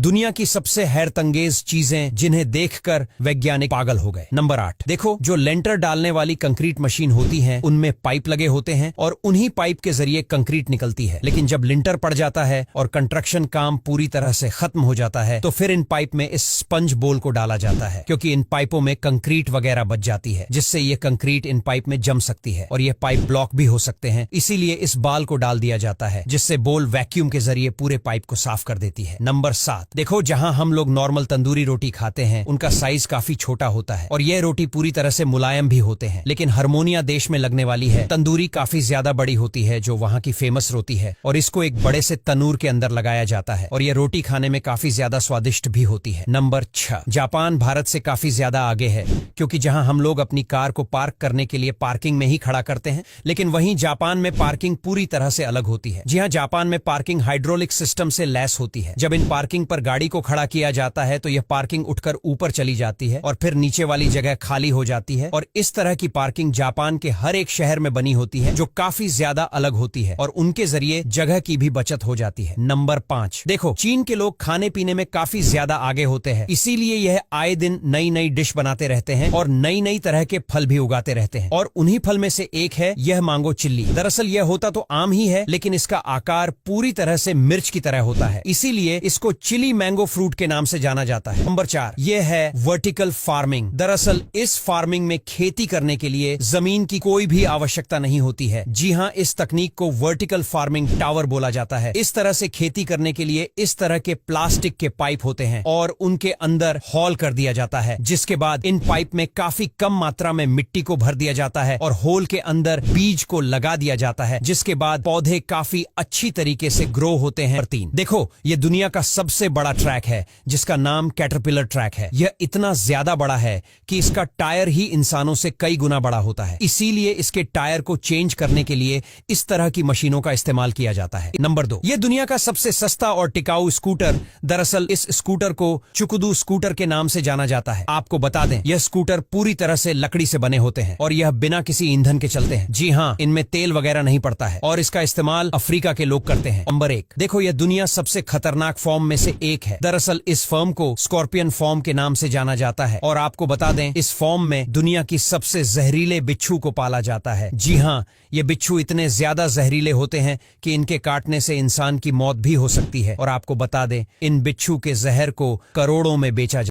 दुनिया की सबसे हैरतंगेज चीजें जिन्हें देखकर वैज्ञानिक पागल हो गए। नंबर 8, देखो जो लेंटर डालने वाली कंक्रीट मशीन होती है उनमें पाइप लगे होते हैं और उन्हीं पाइप के जरिए कंक्रीट निकलती है। लेकिन जब लिंटर पड़ जाता है और कंस्ट्रक्शन काम पूरी तरह से खत्म हो जाता है तो फिर इन पाइप में इस स्पंज बोल को डाला जाता है, क्योंकि इन पाइपों में कंक्रीट वगैरह बच जाती है, जिससे ये कंक्रीट इन पाइप में जम सकती है और ये पाइप ब्लॉक भी हो सकते हैं। इसीलिए इस बाल को डाल दिया जाता है, जिससे बोल वैक्यूम के जरिए पूरे पाइप को साफ कर देती है। नंबर 7, देखो जहां हम लोग नॉर्मल तंदूरी रोटी खाते हैं उनका साइज काफी छोटा होता है और यह रोटी पूरी तरह से मुलायम भी होते हैं। लेकिन हारमोनिया देश में लगने वाली है तंदूरी काफी ज्यादा बड़ी होती है, जो वहाँ की फेमस रोटी है, और इसको एक बड़े से तनूर के अंदर लगाया जाता है और यह रोटी खाने में काफी ज्यादा स्वादिष्ट भी होती है। नंबर 6, जापान भारत से काफी ज्यादा आगे है, क्योंकि जहां हम लोग अपनी कार को पार्क करने के लिए पार्किंग में ही खड़ा करते हैं, लेकिन वहीं जापान में पार्किंग पूरी तरह से अलग होती है। जी हां, जापान में पार्किंग हाइड्रोलिक सिस्टम से लैस होती है। जब इन पार्किंग पर गाड़ी को खड़ा किया जाता है तो यह पार्किंग उठकर ऊपर चली जाती है और फिर नीचे वाली जगह खाली हो जाती है, और इस तरह की पार्किंग जापान के हर एक शहर में बनी होती है, जो काफी ज्यादा अलग होती है और उनके जरिए जगह की भी बचत हो जाती है। नंबर 5, देखो चीन के लोग खाने पीने में काफी ज्यादा आगे होते हैं, इसीलिए यह आए दिन नई नई डिश बनाते रहते हैं और नई नई तरह के फल भी उगाते रहते हैं, और उन्हीं फल में से एक है यह मैंगो चिल्ली। दरअसल यह होता तो आम ही है, लेकिन इसका आकार पूरी तरह से मिर्च की तरह होता है, इसीलिए इसको चिली मैंगो फ्रूट के नाम से जाना जाता है। नंबर 4, यह है वर्टिकल फार्मिंग। दरअसल इस फार्मिंग में खेती करने के लिए जमीन की कोई भी आवश्यकता नहीं होती है। जी हाँ, इस तकनीक को वर्टिकल फार्मिंग टावर बोला जाता है। इस तरह से खेती करने के लिए इस तरह के प्लास्टिक के पाइप होते हैं और उनके अंदर होल कर दिया जाता है, जिसके बाद इन पाइप में काफी कम मात्रा में मिट्टी को भर दिया जाता है और होल के अंदर बीज को लगा दिया जाता है, जिसके बाद पौधे काफी अच्छी तरीके से ग्रो होते हैं। 3, देखो ये दुनिया का सबसे बड़ा ट्रैक है, जिसका नाम कैटरपिलर ट्रैक है। यह इतना ज्यादा बड़ा है कि इसका टायर ही इंसानों से कई गुना बड़ा होता है, इसीलिए इसके टायर को चेंज करने के लिए इस तरह की मशीनों का इस्तेमाल किया जाता है। नंबर 2, यह दुनिया का सबसे सस्ता और टिकाऊ स्कूटर। दरअसल इस स्कूटर को चुकुदू स्कूटर के नाम से जाना जाता है। आपको बता दें यह स्कूटर पूरी तरह से लकड़ी से बने होते हैं और यह बिना किसी ईंधन के चलते हैं। जी हाँ, इनमें तेल वगैरह नहीं पड़ता है और इसका इस्तेमाल अफ्रीका के लोग करते हैं। नंबर 1, देखो यह दुनिया सबसे खतरनाक फॉर्म में से एक है। दरअसल इस फॉर्म को स्कॉर्पियन फॉर्म के नाम से जाना जाता है और आपको बता दें इस फॉर्म में दुनिया की सबसे जहरीले बिच्छू को पाला जाता है। जी हाँ, ये बिच्छू इतने ज्यादा जहरीले होते हैं कि इनके काटने से इंसान की मौत भी हो सकती है, और आपको बता दें इन बिच्छू के जहर को करोड़ों में बेचा